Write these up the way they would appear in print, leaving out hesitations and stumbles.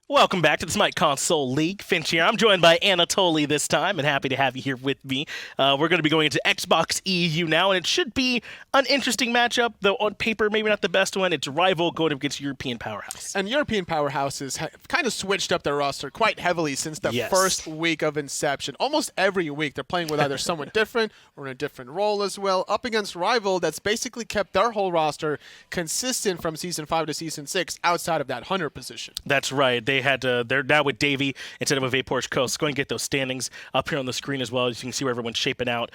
Welcome back to the SMITE Console League. Finch here. I'm joined by Anatoly this time, and happy to have you here with me. We're going to be going into Xbox EU now, and it should be an interesting matchup, though on paper, maybe not the best one. It's rival going up against European Powerhouse. And European Powerhouses have kind of switched up their roster quite heavily since the first week of inception. Almost every week, they're playing with either someone different or in a different role as well, up against Rival that's basically kept their whole roster consistent from Season 5 to Season 6 outside of that Hunter position. That's right. They're now with Davey instead of a Vapor's Coast. Going to get those standings up here on the screen as well, as you can see where everyone's shaping out.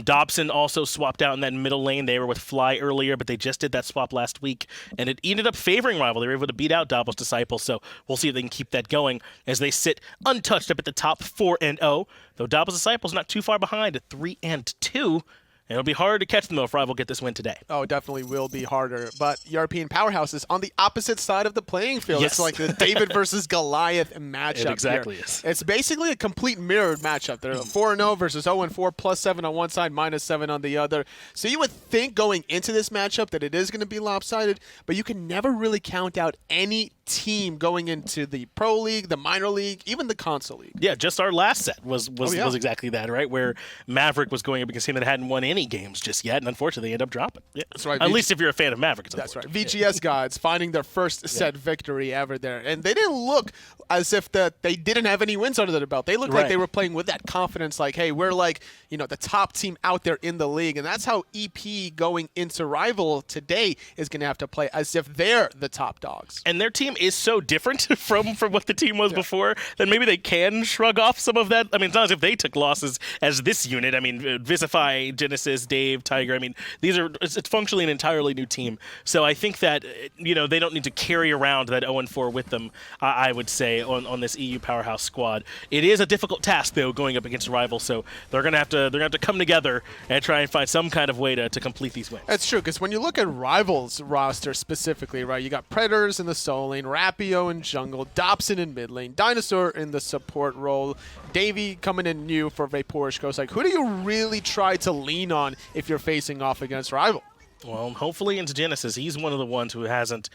Dobson also swapped out in that middle lane. They were with Fly earlier, but they just did that swap last week, and it ended up favoring Rival. They were able to beat out Dobble's Disciple, so we'll see if they can keep that going as they sit untouched up at the top 4-0, though Dobble's Disciple's not too far behind at 3-2. It'll be hard to catch them, though, if Rival get this win today. Oh, it definitely will be harder. But European Powerhouse is on the opposite side of the playing field. Yes. It's like the David versus Goliath matchup. It exactly here. is. It's basically a complete mirrored matchup. They're 4-0 versus 0-4, +7 on one side, -7 on the other. So you would think going into this matchup that it is going to be lopsided, but you can never really count out any team going into the Pro League, the Minor League, even the Console League. Yeah, just our last set was exactly that, right? Where Maverick was going up against a team that hadn't won any games just yet, and unfortunately they ended up dropping. Yeah. That's right. At least if you're a fan of Maverick, it's That's right. VGS Gods finding their first set victory ever there. And they didn't look as if they didn't have any wins under their belt. They looked like they were playing with that confidence, like, hey, we're like, the top team out there in the league. And that's how EP going into Rival today is going to have to play, as if they're the top dogs. And their team is so different from what the team was before that maybe they can shrug off some of that. I mean, it's not as if they took losses as this unit. I mean, Visify, Genesis, Dave, Tiger. I mean, it's functionally an entirely new team. So I think that, they don't need to carry around that 0-4 with them, I would say, on this EU Powerhouse squad. It is a difficult task, though, going up against Rival, so they're going to have to come together and try and find some kind of way to complete these wins. That's true, because when you look at Rival's roster specifically, right, you got Predators in the solo lane, Rapio in jungle, Dobson in mid lane, Dinosaur in the support role, Davey coming in new for Vapor's Coast. Like, who do you really try to lean on if you're facing off against Rival? Well, hopefully into Genesis. He's one of the ones who hasn't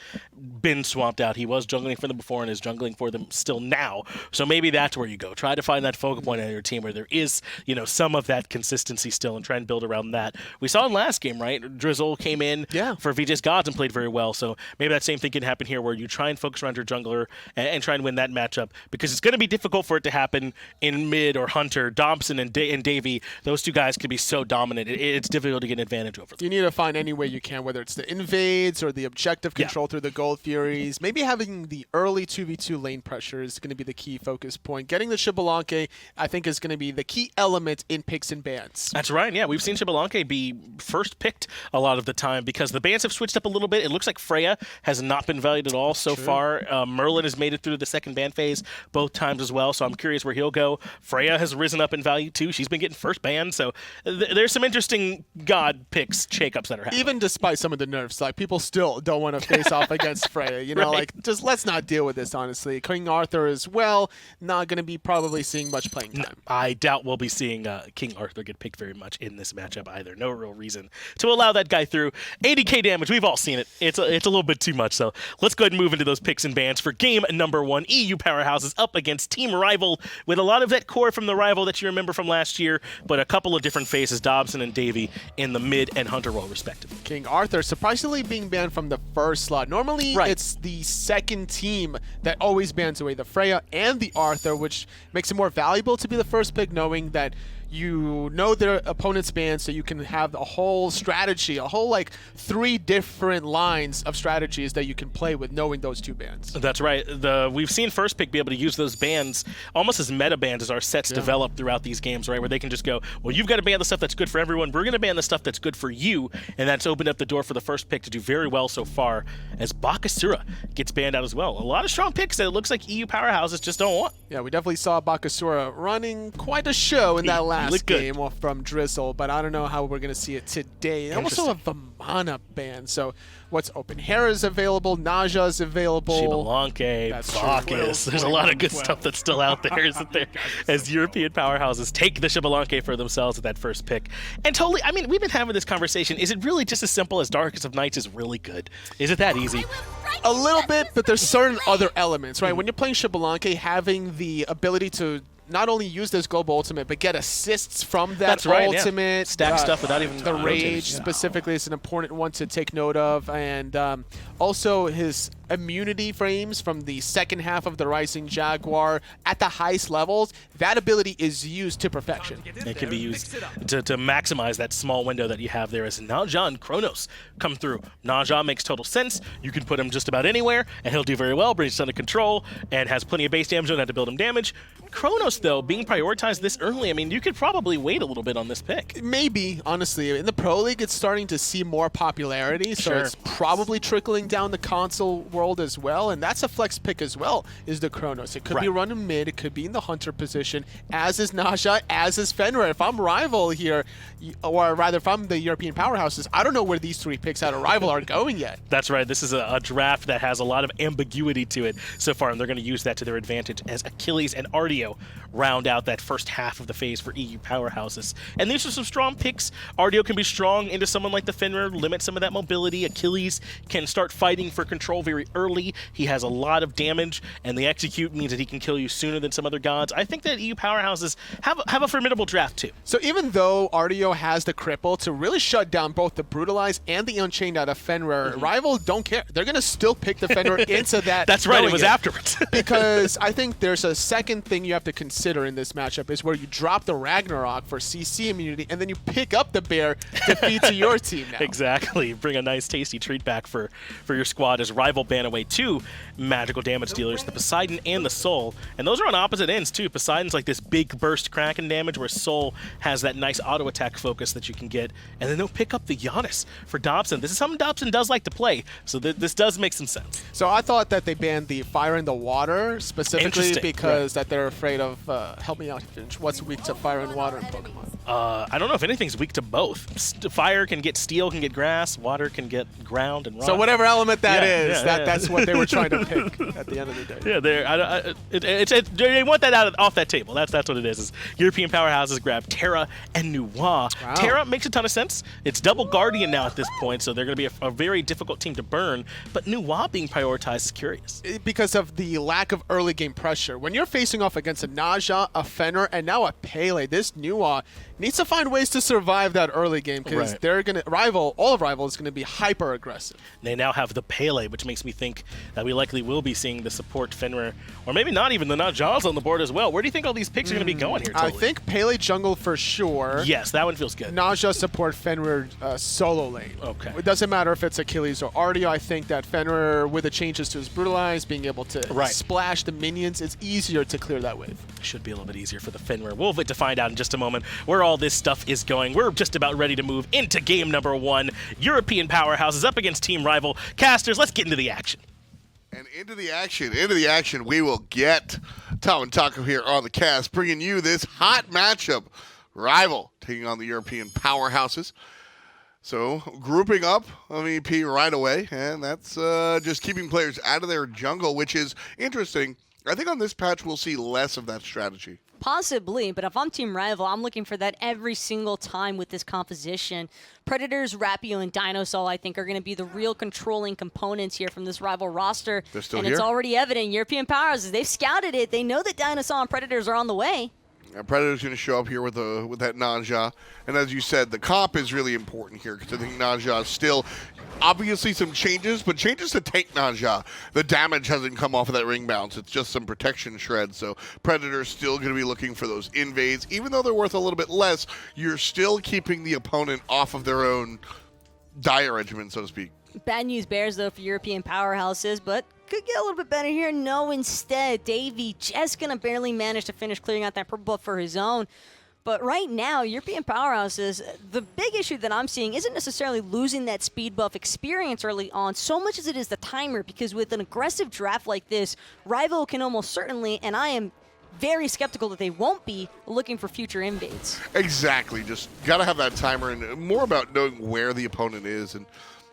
been swamped out. He was jungling for them before and is jungling for them still now. So maybe that's where you go. Try to find that focal point on your team where there is, some of that consistency still and try and build around that. We saw in last game, right? Drizzle came in for VJ's Gods and played very well. So maybe that same thing can happen here where you try and focus around your jungler and try and win that matchup because it's going to be difficult for it to happen in mid or Hunter. Dobson and Davey, those two guys could be so dominant. It's difficult to get an advantage over them. You need to find any way you can, whether it's the invades or the objective control through the Gold Furies. Maybe having the early 2v2 lane pressure is going to be the key focus point. Getting the Xbalanque, I think, is going to be the key element in picks and bans. That's right, yeah. We've seen Xbalanque be first picked a lot of the time because the bans have switched up a little bit. It looks like Freya has not been valued at all so far. Merlin has made it through the second ban phase both times as well, so I'm curious where he'll go. Freya has risen up in value too. She's been getting first ban, so there's some interesting God picks, shakeups that are happening. Even despite some of the nerfs, like, people still don't want to face off against Freya. Just let's not deal with this, honestly. King Arthur as well, not going to be probably seeing much playing time. No, I doubt we'll be seeing King Arthur get picked very much in this matchup either. No real reason to allow that guy through. 80k damage, we've all seen it. It's a little bit too much, so let's go ahead and move into those picks and bans for game number 1. EU Powerhouse is up against Team Rival with a lot of that core from the Rival that you remember from last year, but a couple of different faces, Dobson and Davey in the mid and Hunter role, respectively. King Arthur surprisingly being banned from the first slot. Normally, it's the second team that always bans away the Freya and the Arthur, which makes it more valuable to be the first pick, knowing that you know their opponent's banned, so you can have a whole strategy, a whole 3 different lines of strategies that you can play with knowing those 2 bans. That's right. We've seen first pick be able to use those bans almost as meta bans as our sets develop throughout these games, right? Where they can just go, well, you've got to ban the stuff that's good for everyone. We're going to ban the stuff that's good for you, and that's opened up the door for the first pick to do very well so far as Bakasura gets banned out as well. A lot of strong picks that it looks like EU Powerhouses just don't want. Yeah, we definitely saw Bakasura running quite a show in that last game from Drizzle, but I don't know how we're going to see it today. And also a mana ban. So what's open? Hera's available, Naja's available. Shibalanke, Bacchus. There's a lot of good stuff that's still out there, isn't there? As European powerhouses take the Shibalanke for themselves at that first pick. And totally, I mean, we've been having this conversation. Is it really just as simple as Darkest of Nights is really good? Is it that easy? A little bit, but there's certain other elements, right? When you're playing Shibalanke, having the ability to not only use this global ultimate, but get assists from that ultimate. Yeah. Stack stuff without even the rage specifically is an important one to take note of, and also his immunity frames from the second half of the Rising Jaguar at the highest levels. That ability is used to perfection. It can be used to maximize that small window that you have there as Naja and Kronos come through. Naja makes total sense. You can put him just about anywhere, and he'll do very well, brings under control, and has plenty of base damage, don't have to build him damage. Kronos, though, being prioritized this early, I mean, you could probably wait a little bit on this pick. Maybe, honestly. In the Pro League, it's starting to see more popularity, so it's probably trickling down the console world as well, and that's a flex pick as well, is the Kronos. It could be running mid, it could be in the Hunter position, as is Naja, as is Fenrir. If I'm Rival here, or rather if I'm the European powerhouses, I don't know where these 3 picks out of Rival are going yet. That's right. This is a draft that has a lot of ambiguity to it so far, and they're going to use that to their advantage as Achilles and Ardio round out that first half of the phase for EU powerhouses. And these are some strong picks. Ardio can be strong into someone like the Fenrir, limit some of that mobility. Achilles can start fighting for control very early. He has a lot of damage, and the execute means that he can kill you sooner than some other gods. I think that EU powerhouses have a formidable draft too. So even though Ardio has the cripple to really shut down both the Brutalize and the Unchained out of Fenrir, Rival don't care. They're going to still pick the Fenrir into that. That's right, it was afterwards. Because I think there's a second thing you have to consider in this matchup is where you drop the Ragnarok for CC immunity, and then you pick up the bear defeat to your team now. Exactly. Bring a nice tasty treat back for your squad as Rival ban away 2 magical damage dealers, the Poseidon and the Soul. And those are on opposite ends too. Poseidon's like this big burst Kraken damage, where Soul has that nice auto attack focus that you can get. And then they'll pick up the Giannis for Dobson. This is something Dobson does like to play, so this does make some sense. So I thought that they banned the Fire and the Water specifically because that they're afraid of, help me out, Finch, what's weak to Fire and Water in Pokemon? I don't know if anything's weak to both. Fire can get steel, can get grass. Water can get ground and rock. So whatever element that is, that's what they were trying to pick at the end of the day. Yeah, they want that off that table. That's what it is European powerhouses grab Terra and Nuwa. Wow. Terra makes a ton of sense. It's double Guardian now at this point, so they're going to be a very difficult team to burn. But Nuwa being prioritized is curious. Because of the lack of early game pressure. When you're facing off against a Naja, a Fenrir, and now a Pele, this Nuwa needs to find ways to survive that early game, because they're going to all of Rival is going to be hyper aggressive. They now have the Pele, which makes me think that we likely will be seeing the support Fenrir, or maybe not even the Najas on the board as well. Where do you think all these picks are going to be going here? I think Pele jungle for sure. Yes, that one feels good. Naja support Fenrir solo lane. Okay. It doesn't matter if it's Achilles or Ardio. I think that Fenrir, with the changes to his Brutalize, being able to splash the minions, it's easier to clear that wave. Should be a little bit easier for the Fenrir. We'll get to find out in just a moment where all this stuff is going. We're just about ready to move into game number 1. European powerhouses up against Team Rival. Casters, let's get into the action. And into the action we will get. Tom and Taco here on the cast, bringing you this hot matchup. Rival taking on the European powerhouses. So grouping up MEP right away, and that's just keeping players out of their jungle, which is interesting. I think on this patch we'll see less of that strategy. Possibly, but if I'm Team Rival, I'm looking for that every single time with this composition. Predators, Rapio, and Dinosaur, I think, are going to be the real controlling components here from this Rival roster. They're still and here? It's already evident. European Powerhouses, they've scouted it. They know that Dinosaur and Predators are on the way. Predator's going to show up here with that Naja. And as you said, the comp is really important here, because I think Naja is still obviously some changes, but changes to tank Naja. The damage hasn't come off of that ring bounce. It's just some protection shreds. So Predator's still going to be looking for those invades. Even though they're worth a little bit less, you're still keeping the opponent off of their own dire regimen, so to speak. Bad news bears, though, for European powerhouses, but could get a little bit better here. No, instead, Davey just going to barely manage to finish clearing out that purple buff for his own. But right now, European powerhouses, the big issue that I'm seeing isn't necessarily losing that speed buff experience early on, so much as it is the timer, because with an aggressive draft like this, Rival can almost certainly, and I am very skeptical that they won't be looking for future invades. Exactly. Just got to have that timer, and more about knowing where the opponent is, and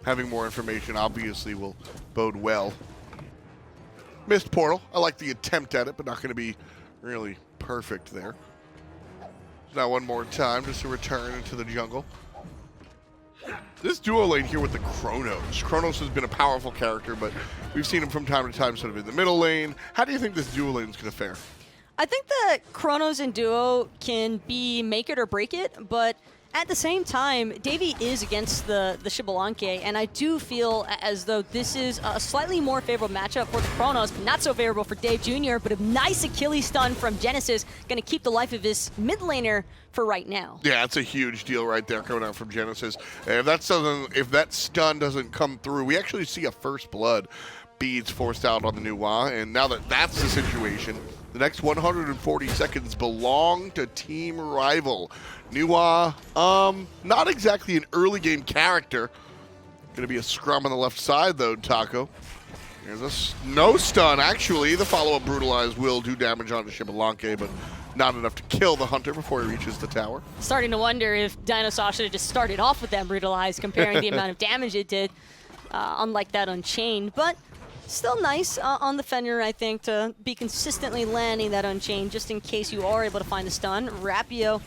having more information obviously will bode well. Missed portal. I like the attempt at it, but not going to be really perfect there. Now one more time, just to return into the jungle. This duo lane here with the Chronos. Chronos has been a powerful character, but we've seen him from time to time sort of in the middle lane. How do you think this duo lane is going to fare? I think that Chronos and Duo can be make it or break it, but at the same time, Davey is against the Xbalanque, and I do feel as though this is a slightly more favorable matchup for the Chronos, but not so favorable for Dave Jr., but a nice Achilles stun from Genesis, going to keep the life of his mid laner for right now. Yeah, that's a huge deal right there coming out from Genesis. If that stun doesn't come through, we actually see a first blood beads forced out on the Nuwa, and now that that's the situation, the next 140 seconds belong to Team Rival. Nuwa, not exactly an early game character. Gonna be a scrum on the left side though, Taco. There's a no stun, actually. The follow-up Brutalize will do damage onto Xbalanque, but not enough to kill the Hunter before he reaches the tower. Starting to wonder if Dinosaur should have just started off with that Brutalize, comparing the amount of damage it did, unlike that Unchained. But still nice on the Fenrir, I think, to be consistently landing that Unchained, just in case you are able to find the stun. Rapio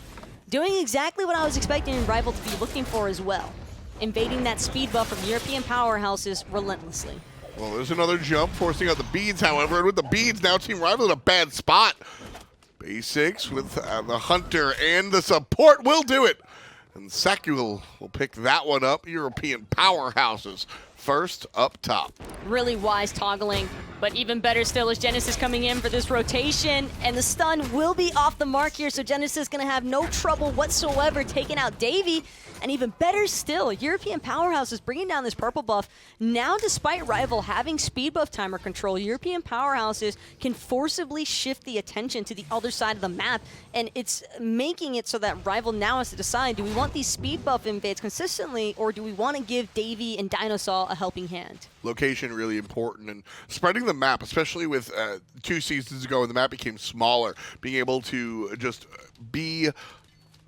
doing exactly what I was expecting Rival to be looking for as well. Invading that speed buff from European powerhouses relentlessly. Well, there's another jump, forcing out the beads, however, and with the beads, now Team Rival in a bad spot. Basics with the Hunter and the support will do it. And Sakuel will pick that one up. European powerhouses first up top. Really wise toggling, but even better still is Genesis coming in for this rotation, and the stun will be off the mark here, so Genesis is going to have no trouble whatsoever taking out Davey. And even better still, European Powerhouses bringing down this purple buff. Now, despite Rival having speed buff timer control, European Powerhouses can forcibly shift the attention to the other side of the map, and it's making it so that Rival now has to decide, do we want these speed buff invades consistently, or do we want to give Davey and Dinosaur a helping hand? Location really important, and spreading the map, especially with 2 seasons ago when the map became smaller, being able to just be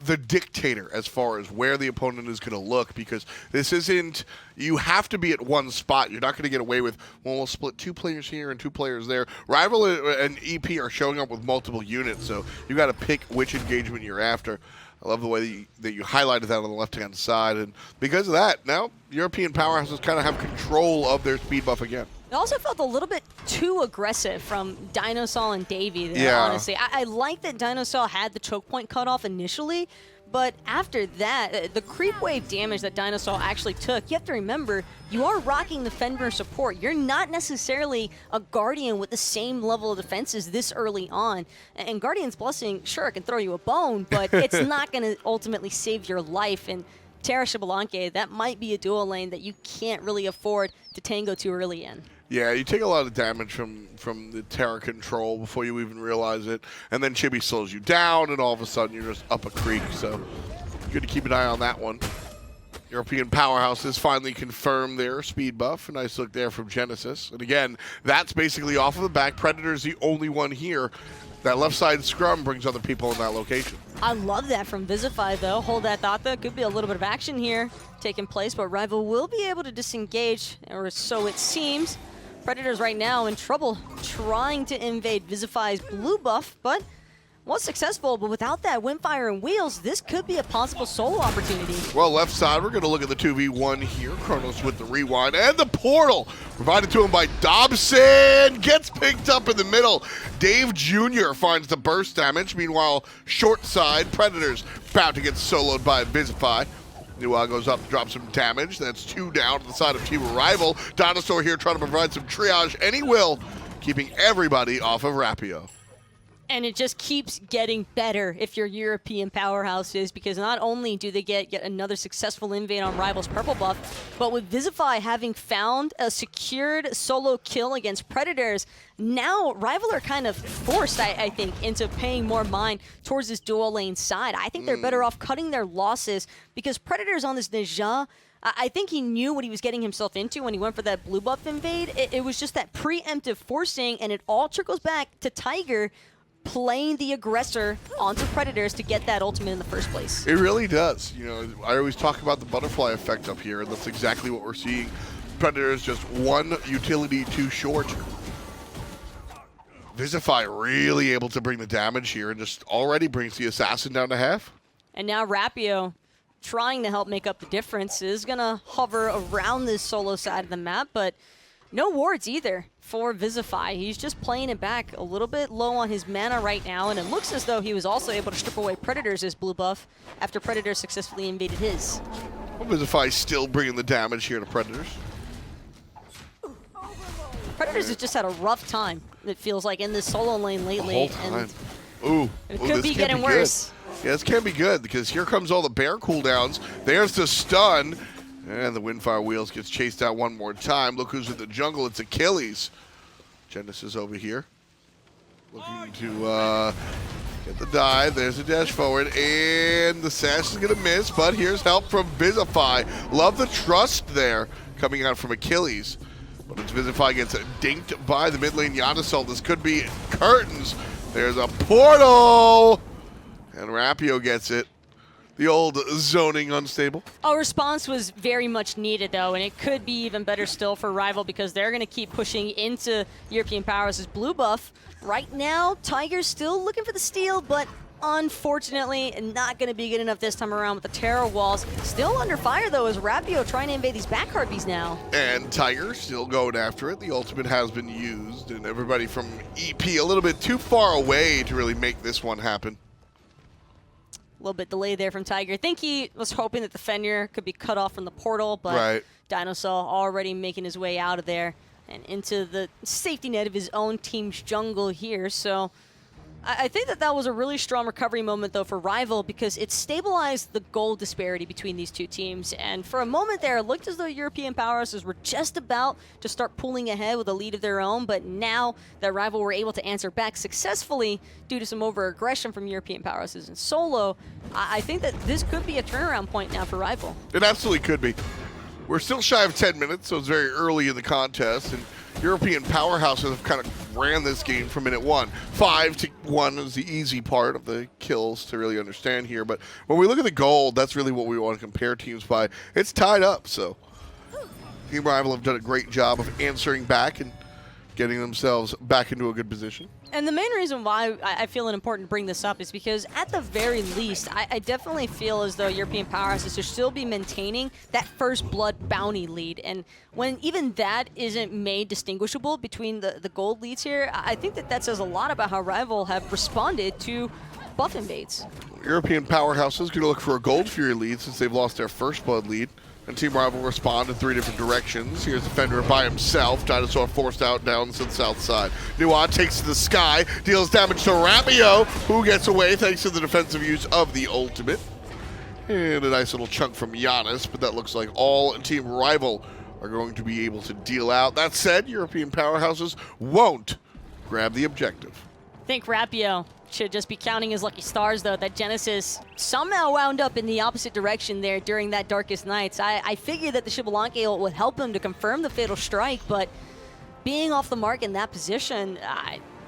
the dictator as far as where the opponent is going to look, because this isn't, you have to be at one spot. You're not going to get away with, well, we'll split 2 players here and 2 players there. Rival and EP are showing up with multiple units, so you got to pick which engagement you're after. I love the way that you highlighted that on the left-hand side, and because of that, now European powerhouses kind of have control of their speed buff again. It also felt a little bit too aggressive from Dinosaur and Davey there, Yeah. honestly. I like that Dinosaur had the choke point cut off initially, but after that, the creep wave damage that Dinosaur actually took, you have to remember, you are rocking the Fenrir support. You're not necessarily a Guardian with the same level of defenses this early on. And Guardian's Blessing, sure, it can throw you a bone, but it's not going to ultimately save your life. And Terra Xbalanque, that might be a dual lane that you can't really afford to tango too early in. Yeah, you take a lot of damage from the Terra control before you even realize it, and then Chibi slows you down, and all of a sudden you're just up a creek, so good to keep an eye on that one. European powerhouses finally confirmed their speed buff. A nice look there from Genesis. And again, that's basically off of the back. Predator's the only one here. That left side scrum brings other people in that location. I love that from Visify, though. Hold that thought, though. Could be a little bit of action here taking place, but Rival will be able to disengage, or so it seems. Predators right now in trouble trying to invade Visify's blue buff, but was successful. But without that Windfire and Wheels, this could be a possible solo opportunity. Well, left side, we're going to look at the 2v1 here. Chronos with the rewind and the portal provided to him by Dobson. Gets picked up in the middle. Dave Jr. finds the burst damage. Meanwhile, short side, Predators about to get soloed by Visify. Nuwa goes up, drops some damage. That's 2 down to the side of Team Rival. Dinosaur here trying to provide some triage, and he will, keeping everybody off of Rapio. And it just keeps getting better if you're European powerhouses, because not only do they get yet another successful invade on Rival's purple buff, but with Visify having found a secured solo kill against Predators, now Rival are kind of forced, I think, into paying more mind towards this dual lane side. I think they're better off cutting their losses, because Predators on this Neja, I think he knew what he was getting himself into when he went for that blue buff invade. It was just that preemptive forcing, and it all trickles back to Tiger playing the aggressor onto Predators to get that ultimate in the first place. It really does. You know, I always talk about the butterfly effect up here, and that's exactly what we're seeing. Predators just one utility too short. Visify really able to bring the damage here and just already brings the assassin down to half. And now Rapio, trying to help make up the difference, is going to hover around this solo side of the map, but no wards either for Visify. He's just playing it back a little bit low on his mana right now, and it looks as though he was also able to strip away Predators' blue buff after Predators successfully invaded his. Well, Visify still bringing the damage here to Predators. Predators has just had a rough time, it feels like, in this solo lane lately. The whole time. And it could be getting worse. Yeah, this can be good because here comes all the bear cooldowns. There's the stun. And the Windfire Wheels gets chased out one more time. Look who's in the jungle. It's Achilles. Genesis over here. Looking to get the dive. There's a dash forward. And the sash is going to miss. But here's help from Visify. Love the trust there coming out from Achilles. But as Visify gets dinked by the mid lane Yanasol, this could be curtains. There's a portal. And Rapio gets it. The old zoning unstable. A response was very much needed, though, and it could be even better still for Rival because they're going to keep pushing into European Powerhouse's blue buff. Right now, Tiger's still looking for the steal, but unfortunately not going to be good enough this time around with the terror walls. Still under fire, though, as Rapio trying to invade these back Harpies now. And Tiger still going after it. The ultimate has been used, and everybody from EP a little bit too far away to really make this one happen. A little bit delayed there from Tiger. I think he was hoping that the Fenrir could be cut off from the portal, but right. Dinosaur already making his way out of there and into the safety net of his own team's jungle here. So I think that was a really strong recovery moment, though, for Rival because it stabilized the goal disparity between these two teams. And for a moment there, it looked as though European Powerhouses were just about to start pulling ahead with a lead of their own. But now that Rival were able to answer back successfully due to some over-aggression from European Powerhouses in solo, I think that this could be a turnaround point now for Rival. It absolutely could be. We're still shy of 10 minutes, so it's very early in the contest. And European Powerhouses have kind of ran this game from minute 1. 5-1 is the easy part of the kills to really understand here. But when we look at the gold, that's really what we want to compare teams by. It's tied up, so Team Rival have done a great job of answering back and getting themselves back into a good position. And the main reason why I feel it important to bring this up is because at the very least, I definitely feel as though European Powerhouses should still be maintaining that first blood bounty lead. And when even that isn't made distinguishable between the gold leads here, I think that says a lot about how Rival have responded to buff invades. European Powerhouses going to look for a Gold Fury lead since they've lost their first blood lead. And Team Rival respond in 3 different directions. Here's the Fenrir by himself. Dinosaur forced out down to the south side. Nuad takes to the sky, deals damage to Rapio, who gets away thanks to the defensive use of the ultimate. And a nice little chunk from Giannis, but that looks like all Team Rival are going to be able to deal out. That said, European Powerhouses won't grab the objective. I think Rapio should just be counting his lucky stars, though, that Genesis somehow wound up in the opposite direction there during that Darkest Nights. I figured that the Xbalanque would help him to confirm the Fatal Strike, but being off the mark in that position,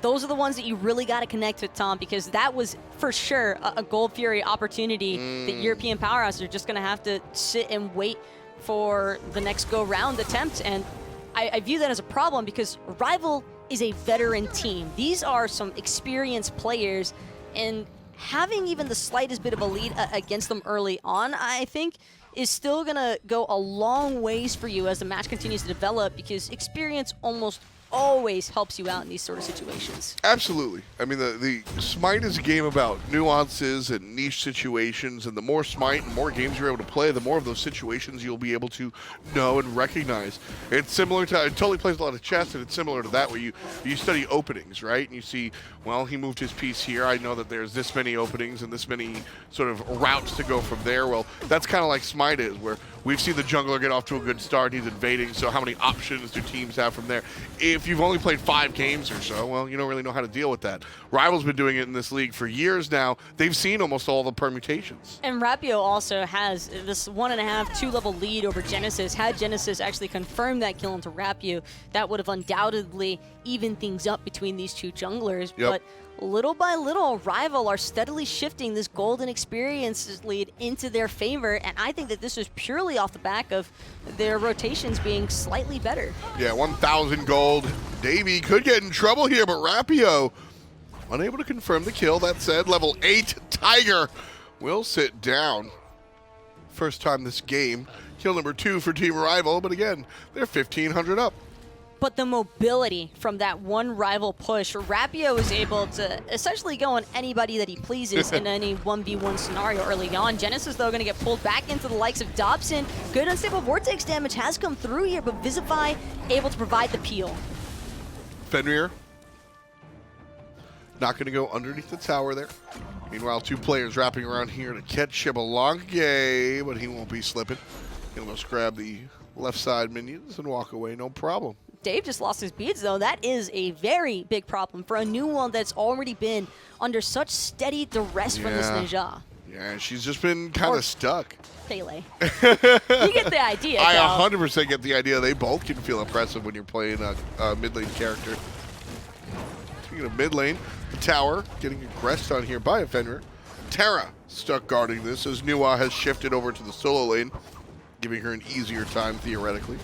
those are the ones that you really got to connect with, Tom, because that was for sure a Gold Fury opportunity that European Powerhouses are just going to have to sit and wait for the next go-round attempt. And I view that as a problem because Rival is a veteran team. These are some experienced players, and having even the slightest bit of a lead against them early on, I think, is still gonna go a long ways for you as the match continues to develop because experience almost always helps you out in these sort of situations. Absolutely. I mean, the SMITE is a game about nuances and niche situations, and the more SMITE and more games you're able to play, the more of those situations you'll be able to know and recognize. It's similar to, it totally plays a lot of chess, and it's similar to that where you study openings, right? And you see, well, he moved his piece here. I know that there's this many openings and this many sort of routes to go from there. Well, that's kind of like SMITE is, where we've seen the jungler get off to a good start. He's invading, so how many options do teams have from there? If if you've only played 5 games or so, well, you don't really know how to deal with that. Rival's been doing it in this league for years now. They've seen almost all the permutations. And Rapio also has this 1.5, 2-level lead over Genesis. Had Genesis actually confirmed that kill into Rapio, that would have undoubtedly evened things up between these two junglers. Yep. But little by little, Rival are steadily shifting this golden experience lead into their favor, and I think that this is purely off the back of their rotations being slightly better. Yeah, 1,000 gold. Davey could get in trouble here, but Rapio unable to confirm the kill. That said, level 8 Tiger will sit down. First time this game. Kill number 2 for Team Rival, but again, they're 1,500 up. But the mobility from that one Rival push, Rapio is able to essentially go on anybody that he pleases in any 1v1 scenario early on. Genesis, though, going to get pulled back into the likes of Dobson. Good unstable Vortex damage has come through here, but Visify able to provide the peel. Fenrir not going to go underneath the tower there. Meanwhile, 2 players wrapping around here to catch Shibalonge, but he won't be slipping. He'll just grab the left side minions and walk away, no problem. Dave just lost his beads, though. That is a very big problem for a new one that's already been under such steady duress from this Ninja. Yeah, she's just been kind of stuck. Pele. You get the idea. I 100% get the idea. They both can feel impressive when you're playing a mid lane character. Speaking of mid lane, the tower getting aggressed on here by a Fenrir. Terra stuck guarding this as Nuwa has shifted over to the solo lane, giving her an easier time theoretically.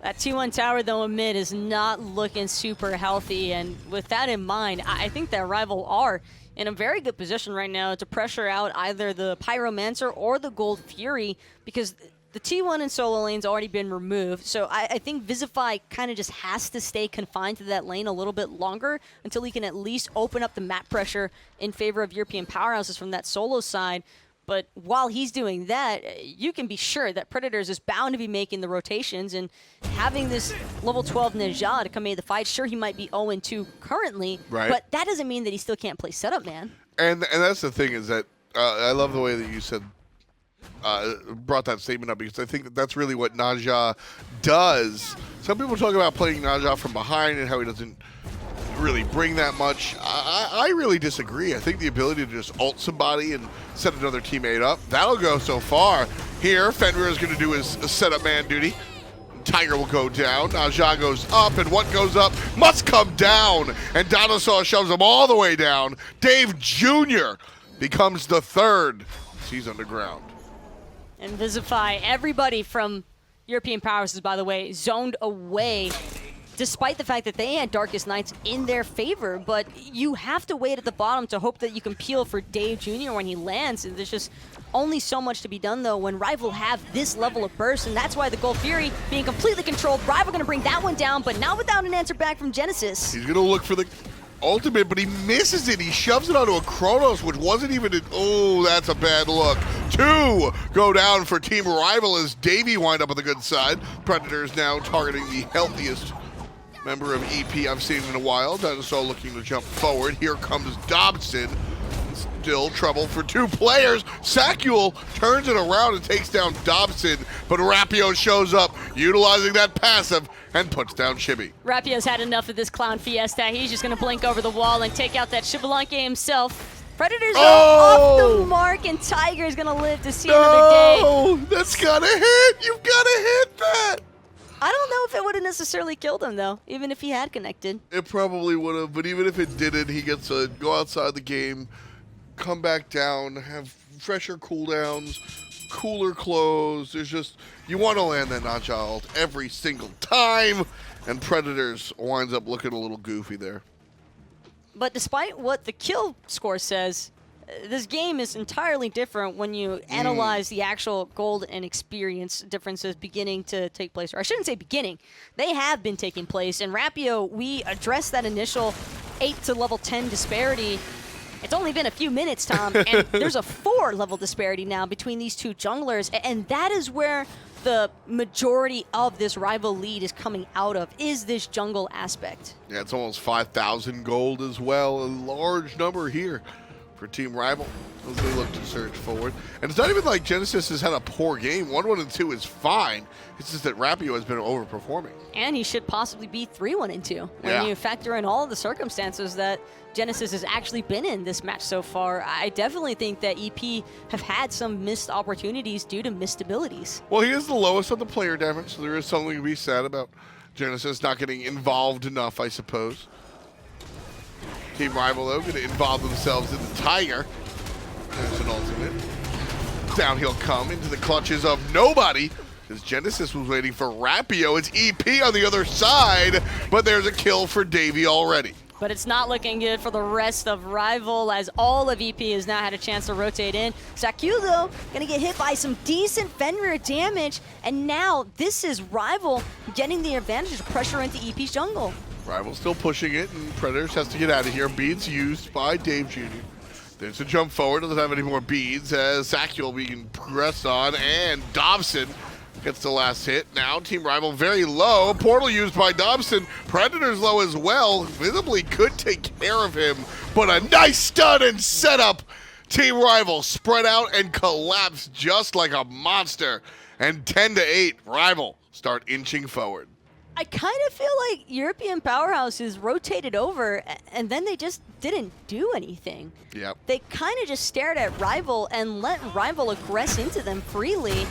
That 2-1 tower, though, in mid is not looking super healthy, and with that in mind, I think that Rival are in a very good position right now to pressure out either the Pyromancer or the Gold Fury, because the T1 and solo lane's already been removed, so I think Visify kind of just has to stay confined to that lane a little bit longer until he can at least open up the map pressure in favor of European powerhouses from that solo side. But while he's doing that, you can be sure that Predators is bound to be making the rotations, and having this level 12 Ninja to come into the fight, sure, he might be 0-2 currently, right, but that doesn't mean that he still can't play setup, man. And that's the thing is that I love the way that you said, brought that statement up, because I think that that's really what Naja does. Some people talk about playing Naja from behind and how he doesn't really bring that much. I really disagree. I think the ability to just ult somebody and set another teammate up, that'll go so far. Here, Fenrir is going to do his setup man duty. Tiger will go down. Naja goes up, and what goes up must come down. And Dinosaur shoves him all the way down. Dave Jr. becomes the 3rd. He's underground. And Visify, everybody from European Powerhouses, by the way, zoned away, despite the fact that they had Darkest Nights in their favor. But you have to wait at the bottom to hope that you can peel for Dave Jr. when he lands. And there's just only so much to be done, though, when Rival have this level of burst. And that's why the Gold Fury being completely controlled. Rival going to bring that one down, but not without an answer back from Genesis. He's going to look for the ultimate, but he misses it. He shoves it onto a Kronos, which wasn't even oh, that's a bad look. 2 go down for Team Rival as Davey wind up on the good side. Predators now targeting the healthiest member of EP I've seen in a while. Dinosaur looking to jump forward. Here comes Dobson. Still trouble for 2 players. Sakuel turns it around and takes down Dobson, but Rapio shows up, utilizing that passive, and puts down Chibi. Rapio's had enough of this clown fiesta. He's just going to blink over the wall and take out that Shibalonke himself. Predators are off the mark, and Tiger's going to live to see another day. Oh, that's got to hit. You've got to hit that. I don't know if it would have necessarily killed him, though, even if he had connected. It probably would have, but even if it didn't, he gets to go outside the game, come back down, have fresher cooldowns, cooler clothes. There's just, you want to land that Naja ult every single time, and Predators winds up looking a little goofy there. But despite what the kill score says, this game is entirely different when you analyze the actual gold and experience differences beginning to take place. Or I shouldn't say beginning. They have been taking place. In Rapio, we addressed that initial 8 to level 10 disparity. It's only been a few minutes, Tom, and there's a 4-level disparity now between these 2 junglers, and that is where the majority of this Rival lead is coming out of, is this jungle aspect. Yeah, it's almost 5,000 gold as well. A large number here for Team Rival as they look to surge forward. And it's not even like Genesis has had a poor game. 1-1-2 is fine. It's just that Rapio has been overperforming. And he should possibly be 3-1-2 when you factor in all of the circumstances that Genesis has actually been in this match so far. I definitely think that EP have had some missed opportunities due to missed abilities. Well, he is the lowest on the player damage, so there is something to be said about Genesis not getting involved enough, I suppose. Team Rival, though, going to involve themselves in the Tiger. There's an ultimate. Down he'll come into the clutches of nobody, because Genesis was waiting for Rapio. It's EP on the other side, but there's a kill for Davey already. But it's not looking good for the rest of Rival, as all of EP has now had a chance to rotate in. Saku, though, going to get hit by some decent Fenrir damage, and now this is Rival getting the advantage to pressure into EP's jungle. Rival still pushing it, and Predators has to get out of here. Beads used by Dave Jr. There's a jump forward, doesn't have any more beads, as Sakuel being pressed on, and Dobson gets the last hit. Now Team Rival very low. Portal used by Dobson. Predators low as well. Visibly could take care of him, but a nice stun and setup. Team Rival spread out and collapse just like a monster. And 10-8, Rival start inching forward. I kind of feel like European powerhouses rotated over, and then they just didn't do anything. Yep. They kind of just stared at Rival and let Rival aggress into them freely.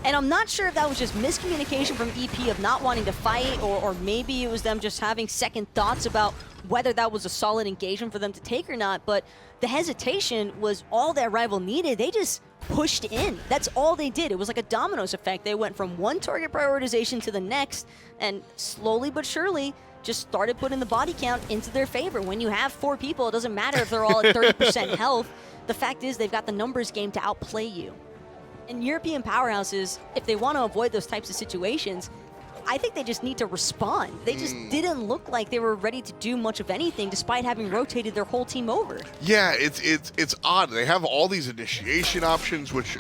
And I'm not sure if that was just miscommunication from EP of not wanting to fight, or maybe it was them just having second thoughts about whether that was a solid engagement for them to take or not. But the hesitation was all that Rival needed. They just pushed in. That's all they did. It was like a dominoes effect. They went from one target prioritization to the next, and slowly but surely just started putting the body count into their favor. When you have 4 people, it doesn't matter if they're all at 30% health. The fact is they've got the numbers game to outplay you. And European powerhouses, if they want to avoid those types of situations, I think they just need to respond. They just didn't look like they were ready to do much of anything despite having rotated their whole team over. Yeah, it's odd. They have all these initiation options, which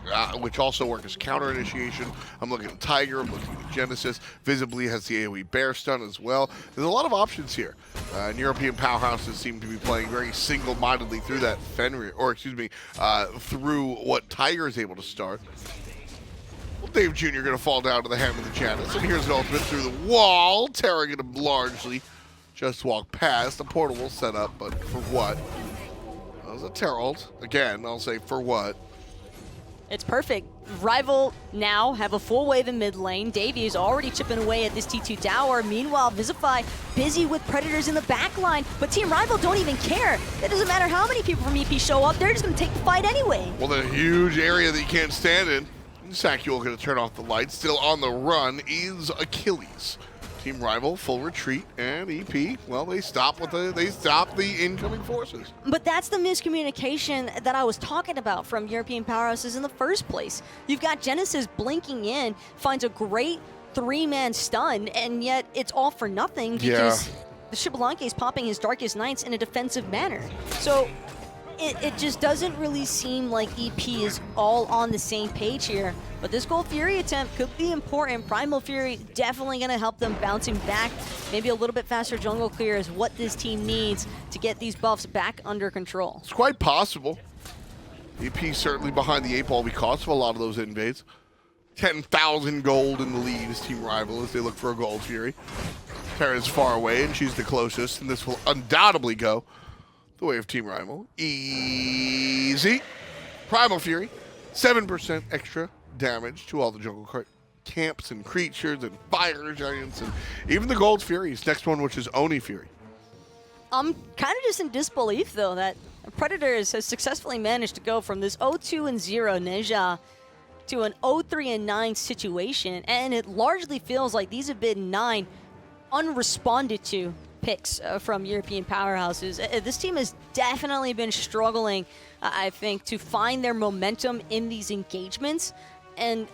also work as counter initiation. I'm looking at Tiger, I'm looking at Genesis. Visibly has the AoE Bear Stun as well. There's a lot of options here. And European powerhouses seem to be playing very single-mindedly through that Fenrir, or excuse me, through what Tiger is able to start. Well, Dave Jr. going to fall down to the hand of the Janus, and here's an ultimate through the wall, tearing him largely. Just walk past. The portal will set up, but for what? That was a Terrald. Again, I'll say for what? It's perfect. Rival now have a full wave in mid lane. Davey is already chipping away at this T2 tower. Meanwhile, Visify busy with Predators in the back line, but Team Rival don't even care. It doesn't matter how many people from EP show up, they're just going to take the fight anyway. Well, the huge area that you can't stand in. Sakuel going to turn off the lights. Still on the run is Achilles. Team Rival full retreat, and EP, well, they stop the incoming forces. But that's the miscommunication that I was talking about from European powerhouses in the first place. You've got Genesis blinking in, finds a great 3-man stun, and yet it's all for nothing because the Shibalanke is popping his Darkest Nights in a defensive manner. So it just doesn't really seem like EP is all on the same page here. But this Gold Fury attempt could be important. Primal Fury definitely going to help them bouncing back. Maybe a little bit faster jungle clear is what this team needs to get these buffs back under control. It's quite possible. EP certainly behind the 8 ball because of a lot of those invades. 10,000 gold in the lead is Team Rival as they look for a Gold Fury. Tara's far away, and she's the closest, and this will undoubtedly go the way of Team Rival. Easy. Primal Fury, 7% extra damage to all the jungle camps and creatures and fire giants and even the Gold Furies. Next one, which is Oni Fury. I'm kind of just in disbelief, though, that Predators has successfully managed to go from this 0-2-0 Neja to an 0-3-9 situation, and it largely feels like these have been 9 unresponded to picks from European powerhouses. This team has definitely been struggling, I think, to find their momentum in these engagements, and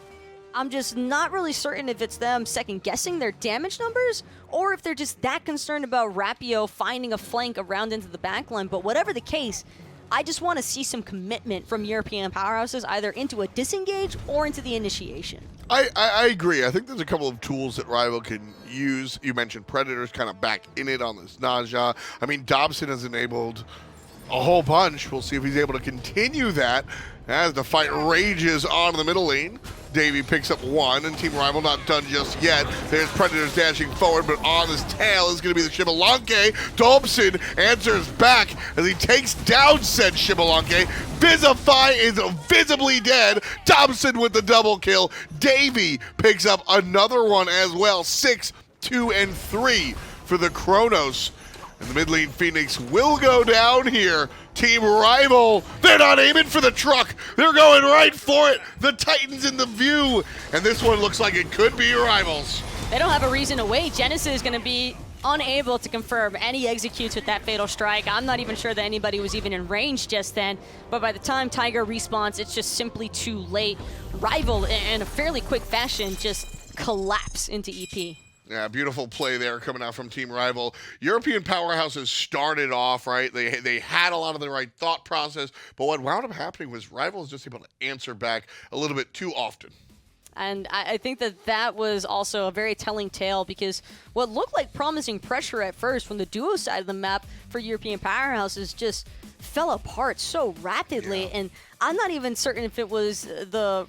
I'm just not really certain if it's them second-guessing their damage numbers or if they're just that concerned about Rapio finding a flank around into the backline. But whatever the case, I just want to see some commitment from European powerhouses, either into a disengage or into the initiation. I agree. I think there's a couple of tools that Rival can use. You mentioned Predators kind of back in it on this Naja. I mean, Dobson has enabled a whole bunch. We'll see if he's able to continue that as the fight rages on in the middle lane. Davey picks up one, and Team Rival not done just yet. There's Predators dashing forward, but on his tail is going to be the Shibalanke. Dobson answers back as he takes down said Shibalanke. Vizify is visibly dead. Dobson with the double kill. Davey picks up another one as well. 6, 2, and 3 for the Kronos. And the mid lane Phoenix will go down here. Team Rival, they're not aiming for the truck. They're going right for it. The Titans in the view. And this one looks like it could be Rivals. They don't have a reason to wait. Genesis is going to be unable to confirm any executes with that fatal strike. I'm not even sure that anybody was even in range just then. But by the time Tiger respawns, it's just simply too late. Rival, in a fairly quick fashion, just collapse into EP. Yeah, beautiful play there coming out from Team Rival. European powerhouses started off, right? They had a lot of the right thought process, but what wound up happening was Rival was just able to answer back a little bit too often. And I think that was also a very telling tale, because what looked like promising pressure at first from the duo side of the map for European powerhouses just fell apart so rapidly. Yeah. And I'm not even certain if it was the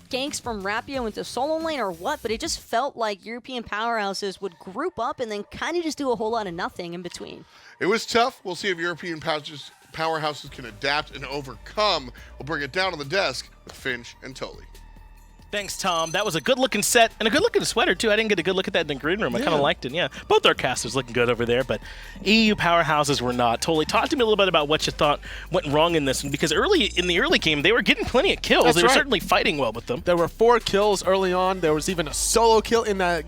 ganks from Rapio into solo lane or what, but it just felt like European powerhouses would group up and then kind of just do a whole lot of nothing in between. It was tough. We'll see if European powerhouses can adapt and overcome. We'll bring it down to the desk with Finch and Tully. Thanks, Tom. That was a good-looking set and a good-looking sweater, too. I didn't get a good look at that in the green room. I kind of liked it, yeah. Both our casters looking good over there, but EU powerhouses were not. Totally. Talk to me a little bit about what you thought went wrong in this one, because in the early game, they were getting plenty of kills. That's they were right. certainly fighting well with them. There were 4 kills early on. There was even a solo kill in that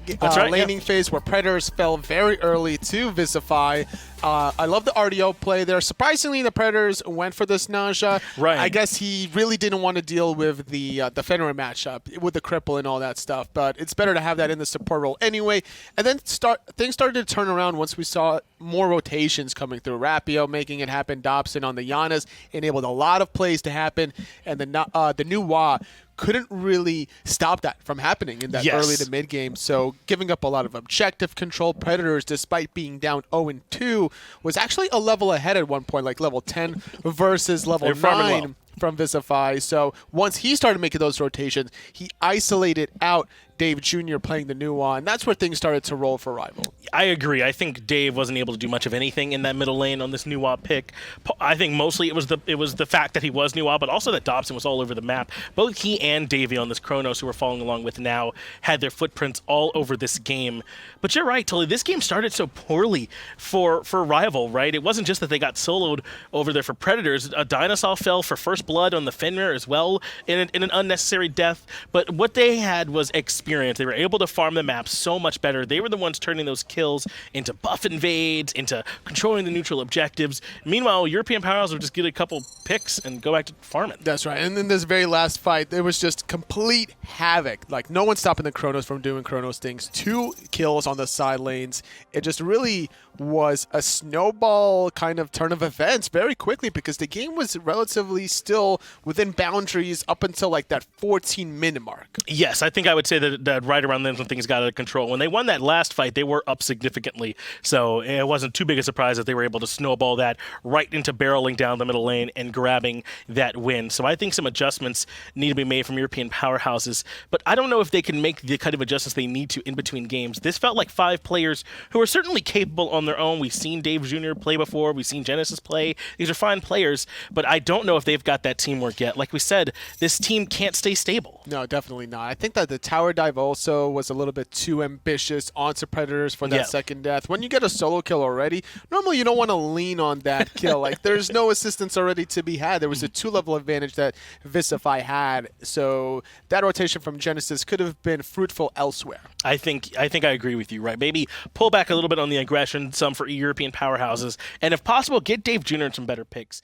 laning phase where Predators fell very early to Vizify. I love the RDO play there. Surprisingly, the Predators went for this Naja. Right. I guess he really didn't want to deal with the Fenrir matchup with the cripple and all that stuff, but it's better to have that in the support role anyway. And then things started to turn around once we saw more rotations coming through. Rapio making it happen. Dobson on the Giannis enabled a lot of plays to happen, and the new Wa couldn't really stop that from happening in that early to mid game. So giving up a lot of objective control. Predators, despite being down 0-2, was actually a level ahead at one point, like level 10 versus level 9 from Vizify. So once he started making those rotations, he isolated out Dave Jr. playing the new one. That's where things started to roll for Rival. I agree. I think Dave wasn't able to do much of anything in that middle lane on this Nuwa pick. I think mostly it was the fact that he was Nuwa, but also that Dobson was all over the map. Both he and Davey on this Kronos, who we're following along with now, had their footprints all over this game. But you're right, Tully. This game started so poorly for Rival, right? It wasn't just that they got soloed over there for Predators. A Dinosaur fell for first blood on the Fenrir as well in an unnecessary death. But what they had was experience. They were able to farm the map so much better. They were the ones turning those kills into buff invades, into controlling the neutral objectives. Meanwhile, European powers would just get a couple picks and go back to farming. That's right. And in this very last fight, there was just complete havoc. Like, no one stopping the Kronos from doing Kronos things. 2 kills on the side lanes. It just really was a snowball kind of turn of events very quickly, because the game was relatively still within boundaries up until like that 14-minute mark. Yes, I think I would say that right around then when things got out of control. When they won that last fight, they were up significantly. So it wasn't too big a surprise that they were able to snowball that right into barreling down the middle lane and grabbing that win. So I think some adjustments need to be made from European powerhouses, but I don't know if they can make the kind of adjustments they need to in between games. This felt like 5 players who are certainly capable on their own. We've seen Dave Jr. play before. We've seen Genesis play. These are fine players, but I don't know if they've got that teamwork yet. Like we said, this team can't stay stable. No, definitely not. I think that the tower dive also was a little bit too ambitious onto Predators for that second death. When you get a solo kill already, normally you don't want to lean on that kill. Like, there's no assistance already to be had. There was a 2-level advantage that Vizify had, so that rotation from Genesis could have been fruitful elsewhere. I think I agree with you, right? Maybe pull back a little bit on the aggression, some for European powerhouses, and if possible, get Dave Jr. some better picks.